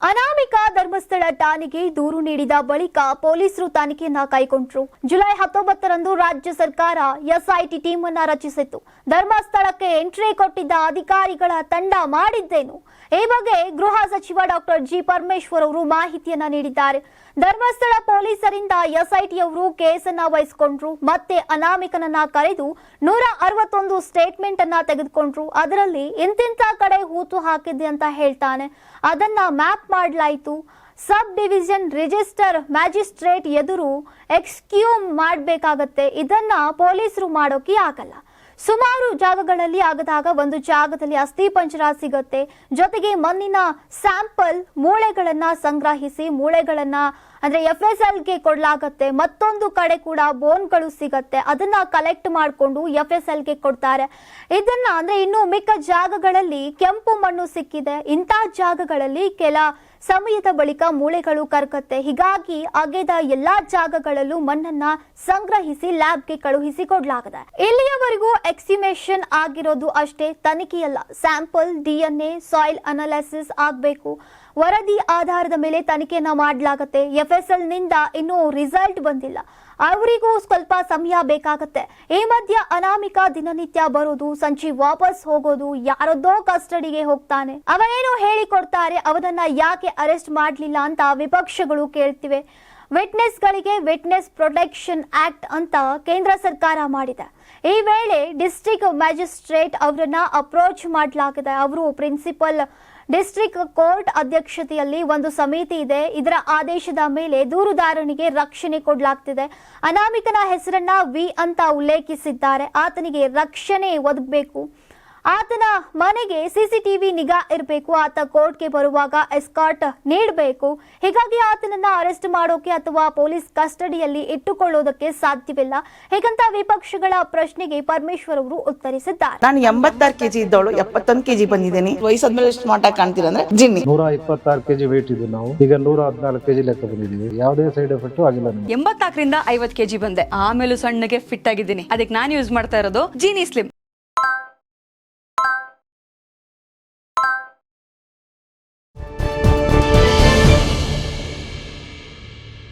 ಅನಾಮಿಕಾ ಧರ್ಮಸ್ಥಳ ಠಾಣೆಗೆ ದೂರು ನೀಡಿದ ಬಳಿಕ ಪೊಲೀಸರು ತನಿಖೆಯನ್ನ ಕೈಗೊಂಡರು. ಜುಲೈ 19ರಂದು ರಾಜ್ಯ ಸರ್ಕಾರ ಎಸ್ಐಟಿ ಟೀಮ್ ಅನ್ನು ರಚಿಸಿತ್ತು. ಧರ್ಮಸ್ಥಳಕ್ಕೆ ಎಂಟ್ರಿ ಕೊಟ್ಟಿದ್ದ ಅಧಿಕಾರಿಗಳ ತಂಡ ಮಾಡಿದ್ದೇನು? ಈ ಬಗ್ಗೆ ಗೃಹ ಸಚಿವ ಡಾಕ್ಟರ್ ಜಿ ಪರಮೇಶ್ವರ್ ಅವರು ಮಾಹಿತಿಯನ್ನ ನೀಡಿದ್ದಾರೆ. ಧರ್ಮಸ್ಥಳ ಪೊಲೀಸರಿಂದ ಎಸ್ಐಟಿ ಅವರು ಕೇಸನ್ನ ವಹಿಸಿಕೊಂಡ್ರು. ಮತ್ತೆ ಅನಾಮಿಕನನ್ನ ಕರೆದು 161 ಸ್ಟೇಟ್ಮೆಂಟ್ ಅನ್ನ ತೆಗೆದುಕೊಂಡ್ರು. ಅದರಲ್ಲಿ ಇಂತಿಂತ ಕಡೆ ಹೂತು ಹಾಕಿದೆ ಅಂತ ಹೇಳ್ತಾನೆ. ಅದನ್ನ ಮ್ಯಾಪ್ ಮಾಡಲಾಯಿತು. ಸಬ್ ಡಿವಿಷನ್ ರಿಜಿಸ್ಟರ್ ಮ್ಯಾಜಿಸ್ಟ್ರೇಟ್ ಎದುರು ಎಕ್ಸ್ಕ್ಯೂಮ್ ಮಾಡಬೇಕಾಗತ್ತೆ. ಇದನ್ನ ಪೊಲೀಸರು ಮಾಡೋಕೆ ಆಗಲ್ಲ. ಸುಮಾರು ಜಾಗಗಳಲ್ಲಿ ಆಗದಾಗ ಒಂದು ಜಾಗದಲ್ಲಿ ಅಸ್ಥಿ ಪಂಜರ ಸಿಗುತ್ತೆ. ಜೊತೆಗೆ ಮಣ್ಣಿನ ಸ್ಯಾಂಪಲ್ ಮೂಳೆಗಳನ್ನ ಸಂಗ್ರಹಿಸಿ ಮೂಳೆಗಳನ್ನ ಅಂದ್ರೆ FSLಗೆ ಕೊಡಲಾಗತ್ತೆ. ಮತ್ತೊಂದು ಕಡೆ ಕೂಡ ಬೋನ್ಗಳು ಸಿಗತ್ತೆ. ಅದನ್ನ ಕಲೆಕ್ಟ್ ಮಾಡಿಕೊಂಡು FSLಗೆ ಕೊಡ್ತಾರೆ. ಇದನ್ನ ಅಂದ್ರೆ ಇನ್ನು ಮಿಕ್ಕ ಜಾಗಗಳಲ್ಲಿ ಕೆಂಪು ಮಣ್ಣು ಸಿಕ್ಕಿದೆ. ಇಂಥ ಜಾಗಗಳಲ್ಲಿ ಕೆಲ ಸಮಯದ ಬಳಿಕ ಮೂಳೆಗಳು ಕರಕತ್ತೆ. ಹೀಗಾಗಿ ಅಗೆದ ಎಲ್ಲಾ ಜಾಗಗಳಲ್ಲೂ ಮಣ್ಣನ್ನ ಸಂಗ್ರಹಿಸಿ ಲ್ಯಾಬ್ಗೆ ಕಳುಹಿಸಿ ಕೊಡಲಾಗಿದೆ. ಇಲ್ಲಿಯವರೆಗೂ ಎಕ್ಸಿಮೇಷನ್ ಆಗಿರೋದು ಅಷ್ಟೇ, ತನಿಖೆಯಲ್ಲ. ಸ್ಯಾಂಪಲ್ DNA ಸಾಯಿಲ್ ಅನಾಲಿಸಿಸ್ ಆಗಬೇಕು. ವರದಿ ಆಧಾರದ ಮೇಲೆ ತನಿಖೆಯನ್ನ ಮಾಡಲಾಗುತ್ತೆ. FSL ನಿಂದ ಇನ್ನೂ ರಿಸಲ್ಟ್ ಬಂದಿಲ್ಲ. ಅವರಿಗೂ ಸ್ವಲ್ಪ ಸಮಯ ಬೇಕಾಗತ್ತೆ. ಈ ಮಧ್ಯ ಅನಾಮಿಕಾ ದಿನನಿತ್ಯ ಬರೋದು, ಸಂಜೆ ವಾಪಸ್ ಹೋಗೋದು, ಯಾರದ್ದೋ ಕಸ್ಟಡಿಗೆ ಹೋಗ್ತಾನೆ. ಅವನೇನು ಹೇಳಿಕೊಡ್ತಾರೆ, ಅವನನ್ನ ಯಾಕೆ ಅರೆಸ್ಟ್ ಮಾಡಲಿಲ್ಲ ಅಂತ ವಿಪಕ್ಷಗಳು ಕೇಳ್ತಿವೆ. ವಿಟ್ನೆಸ್ಗಳಿಗೆ ವಿಟ್ನೆಸ್ ಪ್ರೊಟೆಕ್ಷನ್ ಆಕ್ಟ್ ಅಂತ ಕೇಂದ್ರ ಸರ್ಕಾರ ಮಾಡಿದೆ. ಈ ವೇಳೆ ಡಿಸ್ಟ್ರಿಕ್ಟ್ ಮ್ಯಾಜಿಸ್ಟ್ರೇಟ್ ಅವರನ್ನ ಅಪ್ರೋಚ್ ಮಾಡಲಾಗಿದೆ. ಅವರು ಪ್ರಿನ್ಸಿಪಲ್ ಡಿಸ್ಟ್ರಿಕ್ಟ್ ಕೋರ್ಟ್ ಅಧ್ಯಕ್ಷತೆಯಲ್ಲಿ ಒಂದು ಸಮಿತಿ ಇದೆ. ಇದರ ಆದೇಶದ ಮೇಲೆ ದೂರುದಾರನಿಗೆ ರಕ್ಷಣೆ ಕೊಡಲಾಗ್ತಿದೆ. ಅನಾಮಿಕನ ಹೆಸರನ್ನ ವಿ ಅಂತ ಉಲ್ಲೇಖಿಸಿದ್ದಾರೆ. ಆತನಿಗೆ ರಕ್ಷಣೆ ಒದಗಬೇಕು. ಆತನ ಮನೆಗೆ CCTV ನಿಗಾ ಇರಬೇಕು. ಆತ ಕೋರ್ಟ್ಗೆ ಬರುವಾಗ ಎಸ್ಕಾರ್ಟ್ ನೀಡಬೇಕು. ಹೀಗಾಗಿ ಆತನನ್ನ ಅರೆಸ್ಟ್ ಮಾಡೋಕೆ ಅಥವಾ ಪೊಲೀಸ್ ಕಸ್ಟಡಿಯಲ್ಲಿ ಇಟ್ಟುಕೊಳ್ಳೋದಕ್ಕೆ ಸಾಧ್ಯವಿಲ್ಲ. ಹೀಗಂತ ವಿಪಕ್ಷಗಳ ಪ್ರಶ್ನೆಗೆ ಪರಮೇಶ್ವರ್ ಅವರು ಉತ್ತರಿಸಿದ್ದಾರೆ. ನಾನು 86 kg ಇದ್ದವಳು 71 kg ಬಂದಿದ್ದೀನಿ. ವಯಸ್ಸಾದ್ಮೇಲೆ ಸ್ಮಾರ್ಟ್ ಆಗಿ ಕಾಣ್ತೀರಾ ಅಂದ್ರೆ ಜಿನ್ನಿ. 126 kg ವೇಟ್ ಇದೆ. ನಾವು ಈಗ 114 kg ಲೆಕ್ಕ ಬಂದಿದ್ದೀವಿ. ಯಾವುದೇ ಸೈಡ್ ಎಫೆಕ್ಟ್ ಆಗಿಲ್ಲ. 84ರಿಂದ 50 kg ಬಂದೆ. ಆಮೇಲೆ ಸಣ್ಣಗೆ ಫಿಟ್ ಆಗಿದ್ದೀನಿ. ಅದಕ್ಕೆ ನಾನು ಯೂಸ್ ಮಾಡ್ತಾ ಇರೋದು ಜೀನಿ ಸ್ಲಿಮ್.